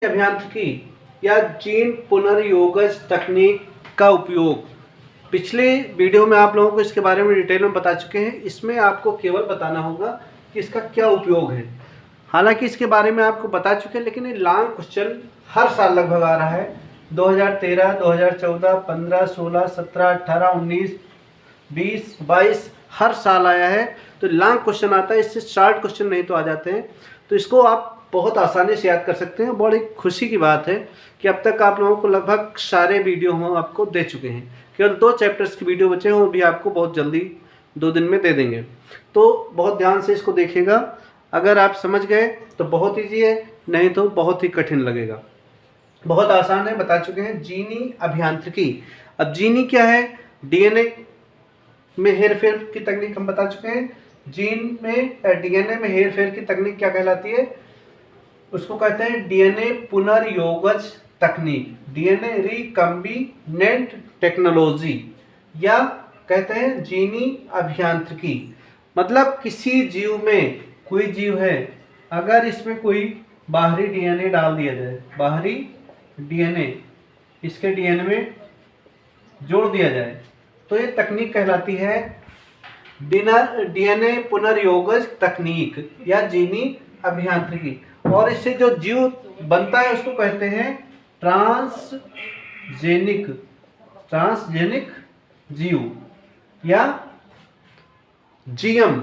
अभियांत्रिकी या जीन पुनर्योगज तकनीक का उपयोग पिछले वीडियो में आप लोगों को इसके बारे में डिटेल में बता चुके हैं। इसमें आपको केवल बताना होगा कि इसका क्या उपयोग है। हालांकि इसके बारे में आपको बता चुके हैं, लेकिन ये लॉन्ग क्वेश्चन हर साल लगभग आ रहा है। 2013, 2014, 15, 16, 17, 18, 19, 20, 22 हर साल आया है। तो लॉन्ग क्वेश्चन आता है, इससे शॉर्ट क्वेश्चन नहीं तो आ जाते हैं। तो इसको आप बहुत आसानी से याद कर सकते हैं। बड़ी खुशी की बात है कि अब तक आप लोगों को लगभग सारे वीडियो हम आपको दे चुके हैं। केवल 2 चैप्टर्स की वीडियो बचे हैं, वो भी आपको बहुत जल्दी 2 दिन में दे देंगे। तो बहुत ध्यान से इसको देखिएगा। अगर आप समझ गए तो बहुत ईजी है, नहीं तो बहुत ही कठिन लगेगा। बहुत आसान है, बता चुके हैं। जीनी अभियांत्रिकी। अब जीनी क्या है? डीएनए में हेरफेर की तकनीक हम बता चुके हैं। जीन में डीएनए में हेरफेर की तकनीक क्या कहलाती है? उसको कहते हैं डीएनए पुनर्योगज तकनीक, डीएनए रिकम्बिनेंट टेक्नोलॉजी, या कहते हैं जीनी अभियांत्रिकी। मतलब किसी जीव में, कोई जीव है, अगर इसमें कोई बाहरी डीएनए डाल दिया जाए, बाहरी डीएनए इसके डीएनए में जोड़ दिया जाए, तो ये तकनीक कहलाती है डीएनए पुनर्योगज तकनीक या जीनी अभियांत्रिकी। और इससे जो जीव बनता है उसको कहते हैं ट्रांसजेनिक जीव या जीएम,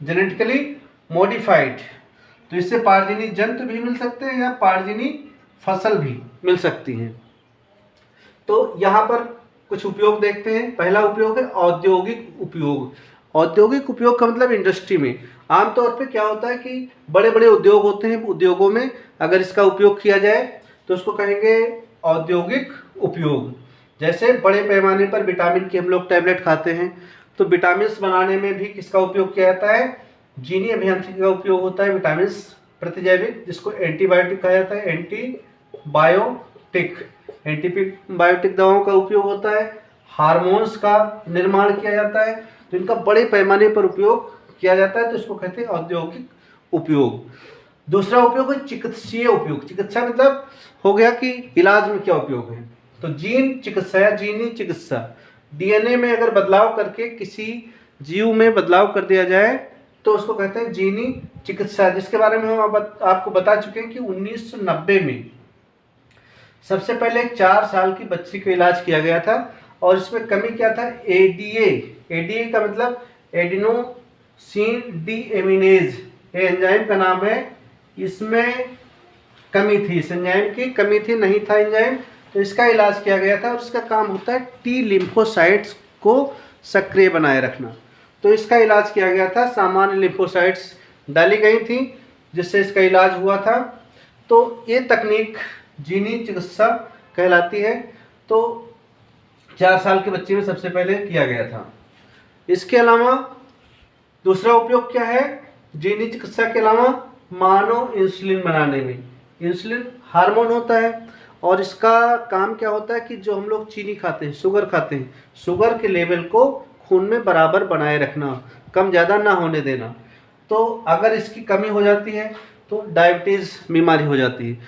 जेनेटिकली मॉडिफाइड। तो इससे पारजीनी जंतु भी मिल सकते हैं या पारजीनी फसल भी मिल सकती हैं। तो यहाँ पर कुछ उपयोग देखते हैं। पहला उपयोग है औद्योगिक उपयोग। औद्योगिक उपयोग का मतलब इंडस्ट्री में। आमतौर पे क्या होता है कि बड़े बड़े उद्योग होते हैं, उद्योगों में अगर इसका उपयोग किया जाए तो उसको कहेंगे औद्योगिक उपयोग। जैसे बड़े पैमाने पर विटामिन की हम लोग टैबलेट खाते हैं, तो विटामिन बनाने में भी किसका उपयोग किया जाता है? जीनी अभियांत्रिकी का उपयोग होता है। विटामिन प्रतिजैविक, जिसको एंटीबायोटिक कहा जाता है, एंटीबायोटिक दवाओं का उपयोग होता है। हार्मोन्स का निर्माण किया जाता है, तो इनका बड़े पैमाने पर उपयोग किया जाता है, तो इसको कहते हैं औद्योगिक उपयोग। दूसरा उपयोग है चिकित्सीय उपयोग। चिकित्सा मतलब हो गया कि इलाज में क्या उपयोग है। तो जीन चिकित्सा या जीनी चिकित्सा, डीएनए में अगर बदलाव करके किसी जीव में बदलाव कर दिया जाए तो उसको कहते हैं जीनी चिकित्सा, जिसके बारे में हम आपको बता चुके हैं कि 1990 में सबसे पहले 4 साल की बच्ची का इलाज किया गया था। और इसमें कमी क्या था? एडीए का मतलब एडिनोसिन डीएमिनेज, ये एंजाइम का नाम है। इसमें कमी थी, इस एंजाइम की कमी थी, नहीं था एंजाइम, तो इसका इलाज किया गया था। और इसका काम होता है टी लिम्फोसाइट्स को सक्रिय बनाए रखना। तो इसका इलाज किया गया था। सामान्य लिम्फोसाइट्स डाली गई थी, जिससे इसका इलाज हुआ था। तो ये तकनीक जीनी चिकित्सा कहलाती है। तो 4 साल के बच्चे में सबसे पहले किया गया था। इसके अलावा दूसरा उपयोग क्या है जीनी चिकित्सा के अलावा? मानव इंसुलिन बनाने में। इंसुलिन हार्मोन होता है, और इसका काम क्या होता है कि जो हम लोग चीनी खाते हैं, शुगर खाते हैं, शुगर के लेवल को खून में बराबर बनाए रखना, कम ज़्यादा ना होने देना। तो अगर इसकी कमी हो जाती है तो डायबिटीज़ बीमारी हो जाती है।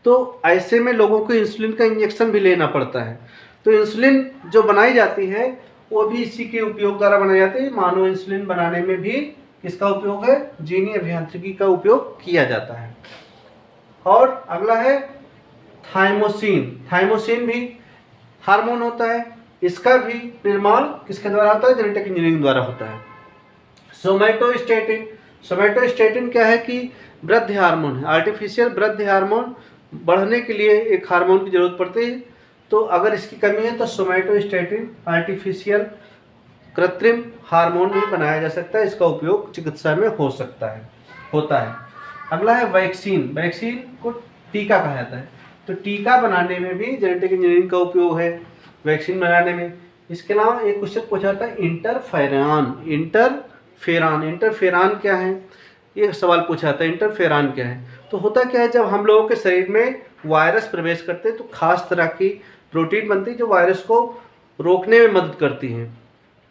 तो ऐसे में लोगों को इंसुलिन का इंजेक्शन भी लेना पड़ता है। तो इंसुलिन जो बनाई जाती है वो भी इसी के उपयोग द्वारा बनाई जाती है। मानव इंसुलिन बनाने में भी किसका उपयोग है? जीनी अभियांत्रिकी का उपयोग किया जाता है। और अगला है थाइमोसिन। थाइमोसिन भी हार्मोन होता है। इसका भी निर्माण किसके द्वारा होता है? जेनेटिक इंजीनियरिंग द्वारा होता है। सोमैटोस्टेटिन। सोमैटोस्टेटिन क्या है कि वृद्धि हार्मोन है, आर्टिफिशियल वृद्धि हार्मोन। बढ़ने के लिए एक हार्मोन की जरूरत पड़ती है, तो अगर इसकी कमी है तो सोमैटोस्टेटिन आर्टिफिशियल कृत्रिम हार्मोन भी बनाया जा सकता है। इसका उपयोग चिकित्सा में होता है। अगला है वैक्सीन। वैक्सीन को टीका कहा जाता है। तो टीका बनाने में भी जेनेटिक इंजीनियरिंग का उपयोग है, वैक्सीन बनाने में। इसके अलावा एक क्वेश्चन पूछा था इंटरफेरान क्या है? ये सवाल पूछा था, इंटरफेरान क्या है? तो होता क्या है, जब हम लोगों के शरीर में वायरस प्रवेश करते हैं तो खास तरह की प्रोटीन बनती है जो वायरस को रोकने में मदद करती हैं।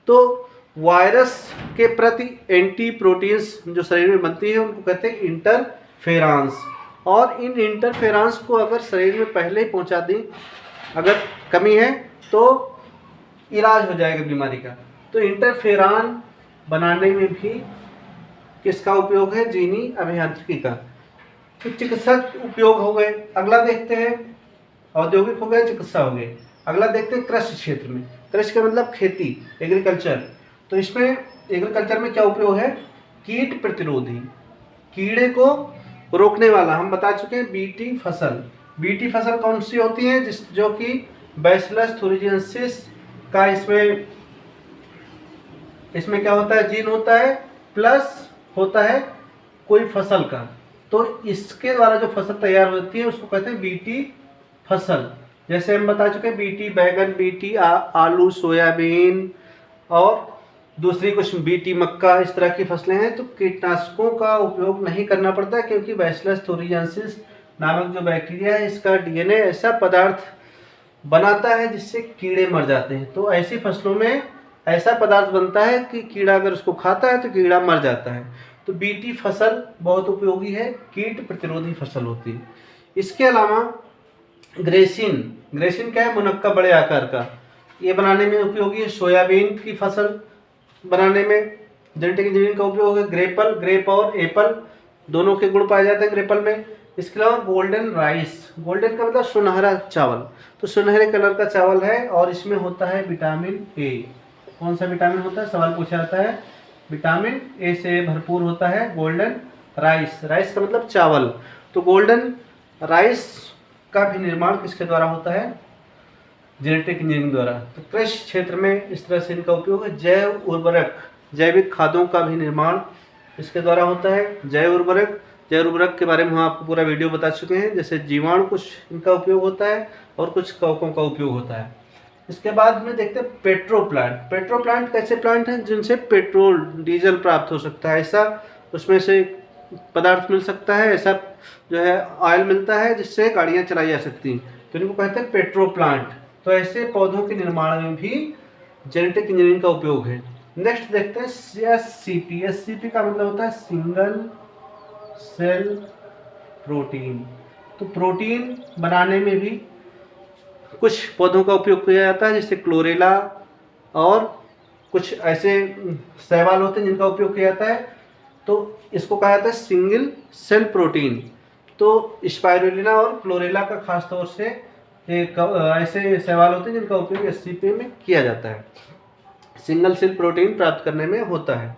तो वायरस के प्रति एंटी प्रोटीन्स जो शरीर में बनती है उनको कहते हैं इंटरफेरांस। और इन इंटरफेरेंस को अगर शरीर में पहले ही पहुंचा दी, अगर कमी है तो इलाज हो जाएगा बीमारी का। तो इंटरफेरॉन बनाने में भी किसका उपयोग है? जीनी अभियांत्रिकी का। तो चिकित्सक उपयोग हो गए। अगला देखते हैं, औद्योगिक हो गए, चिकित्सा हो गए। अगला देखते हैं कृषि क्षेत्र में। कृषि का मतलब खेती, एग्रीकल्चर। तो इसमें एग्रीकल्चर में क्या उपयोग है? कीट प्रतिरोधी, कीड़े को रोकने वाला। हम बता चुके हैं बीटी फसल। बीटी फसल कौन सी होती है? जो कि बैसिलस थुरिजिएंसिस का इसमें क्या होता है? जीन होता है प्लस होता है कोई फसल का। तो इसके द्वारा जो फसल तैयार होती है उसको कहते हैं बीटी फसल। जैसे हम बता चुके हैं बीटी बैगन, बीटी आलू, सोयाबीन और दूसरी कुछ बीटी मक्का, इस तरह की फसलें हैं। तो कीटनाशकों का उपयोग नहीं करना पड़ता क्योंकि बैसिलस थुरिजिएंसिस नामक जो बैक्टीरिया है इसका डीएनए ऐसा पदार्थ बनाता है जिससे कीड़े मर जाते हैं। तो ऐसी फसलों में ऐसा पदार्थ बनता है कि कीड़ा अगर उसको खाता है तो कीड़ा मर जाता है। तो बीटी फसल बहुत उपयोगी है, कीट प्रतिरोधी फसल होती है। इसके अलावा ग्रेसिन, ग्रेसिन क्या है? मुनक्का बड़े आकार का, ये बनाने में उपयोगी है। सोयाबीन की फसल बनाने में जेनेटिक इंजीनियरिंग का उपयोग है। ग्रेपल, ग्रेप और एप्पल दोनों के गुण पाए जाते हैं ग्रेपल में। इसके अलावा गोल्डन राइस, गोल्डन का मतलब सुनहरा चावल, तो सुनहरे कलर का चावल है और इसमें होता है विटामिन ए। कौन सा विटामिन होता है? सवाल पूछा जाता है। विटामिन ए से भरपूर होता है गोल्डन राइस। राइस का मतलब चावल। तो गोल्डन राइस का भी निर्माण किसके द्वारा होता है? जेनेटिक इंजीनियरिंग द्वारा। तो कृषि क्षेत्र में इस तरह से इनका उपयोग है। जैव उर्वरक, जैविक खादों का भी निर्माण इसके द्वारा होता है। जैव उर्वरक के बारे में हम आपको पूरा वीडियो बता चुके हैं। जैसे जीवाणु कुछ इनका उपयोग होता है और कुछ कवकों का उपयोग होता है। इसके बाद में देखते हैं पेट्रो प्लांट। पेट्रो प्लांट कैसे प्लांट हैं? जिनसे पेट्रोल, डीजल प्राप्त हो सकता है, ऐसा उसमें से पदार्थ मिल सकता है, ऐसा जो है ऑयल मिलता है जिससे गाड़ियाँ चलाई जा सकती हैं। तो इनको कहते हैं पेट्रो प्लांट। तो ऐसे पौधों के निर्माण में भी जेनेटिक इंजीनियरिंग का उपयोग है। नेक्स्ट देखते हैं एससीपी। एससीपी का मतलब होता है सिंगल सेल प्रोटीन। तो प्रोटीन बनाने में भी कुछ पौधों का उपयोग किया जाता है, जैसे क्लोरेला और कुछ ऐसे शैवाल होते हैं जिनका उपयोग किया जाता है। तो इसको कहा जाता है सिंगल सेल प्रोटीन। तो स्पाइरुलिना और क्लोरेला का खास तौर से ऐसे शैवाल होते हैं जिनका उपयोग एससीपी में किया जाता है, सिंगल सेल प्रोटीन प्राप्त करने में होता है।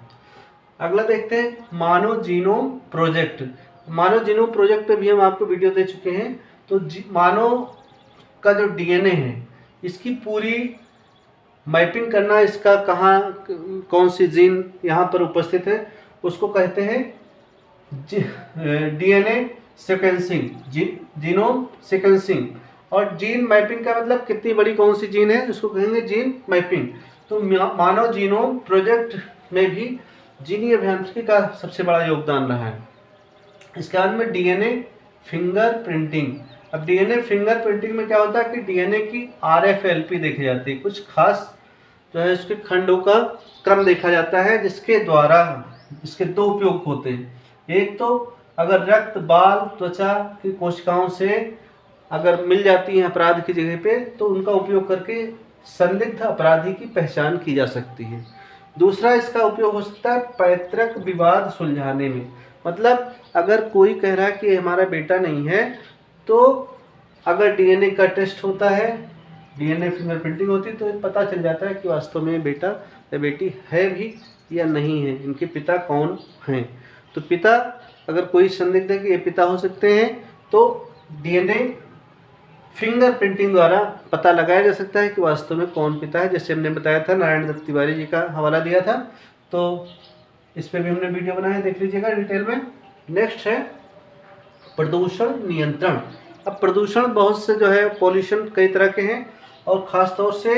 अगला देखते हैं मानव जीनोम प्रोजेक्ट। मानव जीनोम प्रोजेक्ट पे भी हम आपको वीडियो दे चुके हैं। तो मानव का जो डीएनए है इसकी पूरी मैपिंग करना, इसका कहाँ कौन सी जीन यहाँ पर उपस्थित है उसको कहते हैं डीएनए सीक्वेंसिंग, जीनोम सीक्वेंसिंग। और जीन मैपिंग का मतलब कितनी बड़ी कौन सी जीन है उसको कहेंगे जीन मैपिंग। तो मानव जीनोम प्रोजेक्ट में भी जीनी अभियांत्रिकी का सबसे बड़ा योगदान रहा है। इसके बाद में डीएनए फिंगर प्रिंटिंग। अब डीएनए फिंगर प्रिंटिंग में क्या होता है कि डीएनए की आरएफएलपी देखी जाती है, कुछ खास जो है उसके खंडों का क्रम देखा जाता है, जिसके द्वारा इसके दो उपयोग होते हैं। एक तो अगर रक्त, बाल, त्वचा की कोशिकाओं से अगर मिल जाती हैं अपराध की जगह पे तो उनका उपयोग करके संदिग्ध अपराधी की पहचान की जा सकती है। दूसरा इसका उपयोग हो सकता है पैतृक विवाद सुलझाने में। मतलब अगर कोई कह रहा है कि हमारा बेटा नहीं है, तो अगर डीएनए का टेस्ट होता है, डीएनए फिंगरप्रिंटिंग होती है, तो पता चल जाता है कि वास्तव में बेटा या बेटी है भी या नहीं है, इनके पिता कौन हैं। तो पिता, अगर कोई संदिग्ध है कि ये पिता हो सकते हैं, तो डीएनए फिंगरप्रिंटिंग द्वारा पता लगाया जा सकता है कि वास्तव में कौन पिता है। जैसे हमने बताया था, नारायण दत्त तिवारी जी का हवाला दिया था, तो इस पर भी हमने वीडियो बनाया है, देख लीजिएगा डिटेल में। नेक्स्ट है प्रदूषण नियंत्रण। अब प्रदूषण बहुत से जो है पॉल्यूशन कई तरह के हैं, और ख़ास तौर से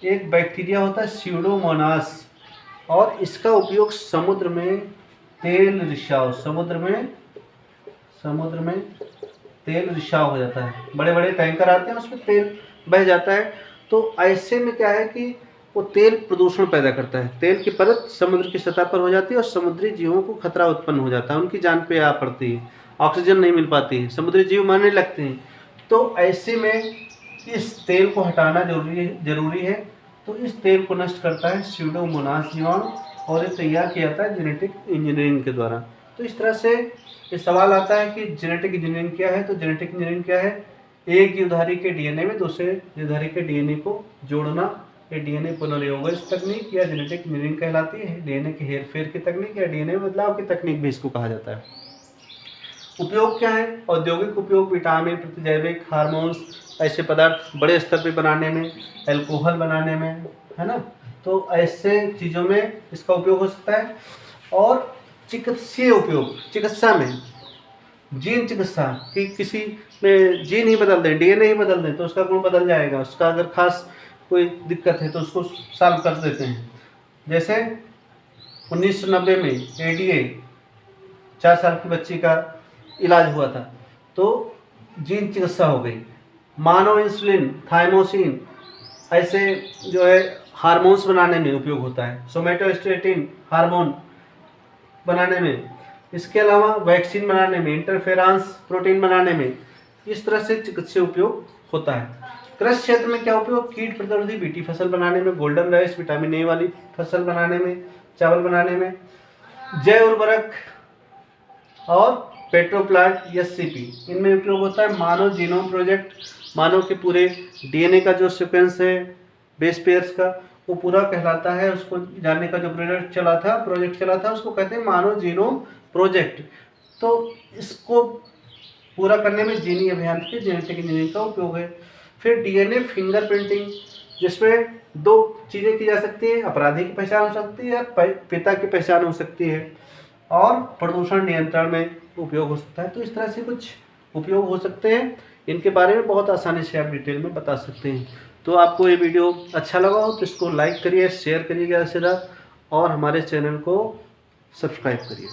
एक बैक्टीरिया होता है स्यूडोमोनास, और इसका उपयोग समुद्र में तेल रिसाव, समुद्र में तेल रिसाव हो जाता है। बड़े बड़े टैंकर आते हैं, उसमें तेल बह जाता है। तो ऐसे में क्या है कि वो तेल प्रदूषण पैदा करता है। तेल की परत समुद्र की सतह पर हो जाती है और समुद्री जीवों को खतरा उत्पन्न हो जाता है, उनकी जान पे आ पड़ती है। ऑक्सीजन नहीं मिल पाती है, समुद्री जीव मरने लगते हैं। तो ऐसे में इस तेल को हटाना जरूरी है। तो इस तेल को नष्ट करता है स्यूडोमोनास जीवाणु और ये तैयार किया जाता है जेनेटिक इंजीनियरिंग के द्वारा। तो इस तरह से ये सवाल आता है कि जेनेटिक इंजीनियरिंग क्या है। तो जेनेटिक इंजीनियरिंग क्या है? एक जीवधारी के डीएनए में दूसरे जीवधारी के डीएनए को जोड़ना, ये डीएनए पुनर्योगज तकनीक या जेनेटिक इंजीनियरिंग कहलाती है। डीएनए के हेरफेर की तकनीक या डीएनए बदलाव की तकनीक भी इसको कहा जाता है। उपयोग क्या है? औद्योगिक उपयोग, विटामिन, प्रतिजैविक, हार्मोन्स, ऐसे पदार्थ बड़े स्तर पे बनाने में, एल्कोहल बनाने में, है ना। तो ऐसे चीज़ों में इसका उपयोग हो सकता है। और चिकित्सीय उपयोग, चिकित्सा में जीन चिकित्सा कि किसी में जीन ही बदल दें, डीएनए ही बदल दें तो उसका गुण बदल जाएगा, उसका अगर खास कोई दिक्कत है तो उसको सॉल्व कर देते हैं। जैसे 1990 में एडीए 4 साल की बच्ची का इलाज हुआ था, तो जीन चिकित्सा हो गई। मानव इंसुलिन, थाइमोसिन, ऐसे जो है हार्मोन्स बनाने में उपयोग होता है। सोमेटोस्टेटिन हार्मोन बनाने में, इसके अलावा वैक्सीन बनाने में, इंटरफेरेंस प्रोटीन बनाने में, इस तरह से चिकित्सीय उपयोग होता है। कृषि क्षेत्र में क्या उपयोग? कीट प्रतिरोधी बीटी फसल बनाने में, गोल्डन राइस विटामिन ए वाली फसल बनाने में, चावल बनाने में, जैव उर्वरक और पेट्रोप्लांट एससीपी, इनमें उपयोग होता है। मानव जीनोम प्रोजेक्ट, मानव के पूरे डीएनए का जो सीक्वेंस है बेस पेयर्स का, वो पूरा कहलाता है। उसको जानने का जो प्रोजेक्ट चला था उसको कहते हैं मानव जीनोम प्रोजेक्ट। तो इसको पूरा करने में जीनी अभियान के जेनेटिक इंजीनियरिंग का उपयोग है। फिर डीएनए फिंगरप्रिंटिंग, जिसमें 2 चीज़ें की जा सकती है, अपराधी की पहचान हो सकती है, पिता की पहचान हो सकती है, और प्रदूषण नियंत्रण में उपयोग हो सकता है। तो इस तरह से कुछ उपयोग हो सकते हैं, इनके बारे में बहुत आसानी से आप डिटेल में बता सकते हैं। तो आपको ये वीडियो अच्छा लगा हो तो इसको लाइक करिए, शेयर करिए ज़्यादा से ज़्यादा, और हमारे चैनल को सब्सक्राइब करिए।